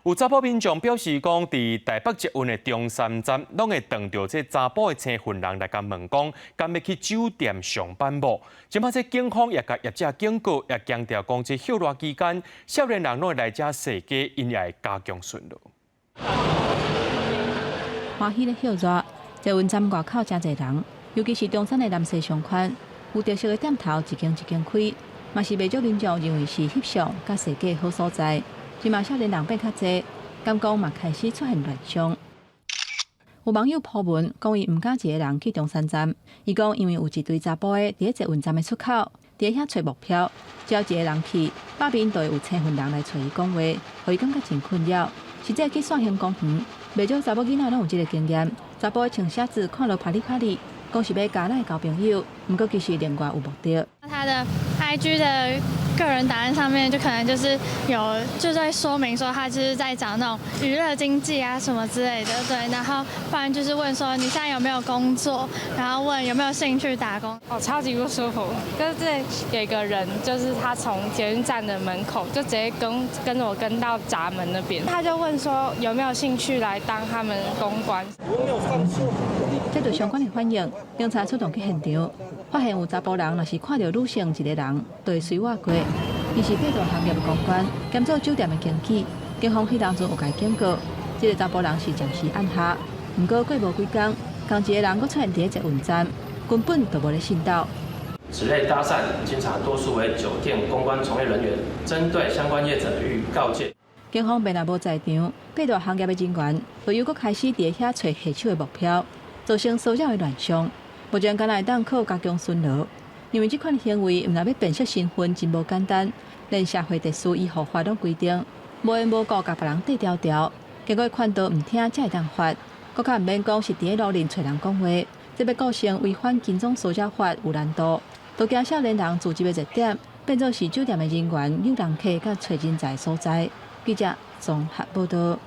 有查甫民众表示讲，伫台北捷运的中山站，拢会撞到这查甫的青训人来甲问讲，敢要去酒店上班无？即摆这警方也甲业者警告，也强调讲，这休热期间，少年人拢会来遮踅街，因也会加强巡逻。欢喜的休热，捷运站外口真侪人，尤其是中山的南西商圈，有特色的店头一间一间开，嘛是袂少民众认为是翕相甲踅街好所在。即嘛少年人变较侪，敢讲嘛开始出现乱象。有网友铺文讲，伊毋敢一个人去中山站，伊讲因为有一堆查甫的伫捷运站的出口，伫遐找目标，只要一个人去，旁边就会有青训人来找伊讲话，互伊感觉真困扰。实际去线行公园，袂少查某囡仔拢有即个经验。查甫的穿鞋子看到拍哩拍哩，讲是要交来交朋友，毋过其实另外有目的。他的 IG 的个人档案上面就可能就是就在说明说他就是在找那种娱乐经济啊什么之类的，对，然后不然就是问说你现在有没有工作，然后问有没有兴趣打工。超级不舒服。就是有一个人，就是他从捷运站的门口就直接跟着我跟到闸门那边，他就问说有没有兴趣来当他们公关。我没有上诉。这对相关的反应，警察出动去现场，发现有查甫人若是看到女性一个人，就会随我过。伊是八大行业的公关，兼做酒店的经纪。警方迄当阵有甲警告，这个查甫人是暂时按下，不过过无几天，同一个人佫出现伫捷运站，根本就无咧信道。此类搭讪，经常多数为酒店公关从业人员，针对相关业者予以告诫。警方本来无在场，八大行业的人员就又佫开始伫遐找下手的目标，造成骚扰的乱象。目前敢来当靠加强巡逻。因为这款行为，毋但要辨识身份真无简单，连社会特殊医护法拢规定，无缘无故甲别人缀条条，结果劝导毋听才会当罚，搁较毋免讲是伫路面找人讲话，这要构成违反金钟骚扰法有难度，都惊少年人聚集的热点变作是酒店的人员、诱人客甲找人才所在。记者综合报道。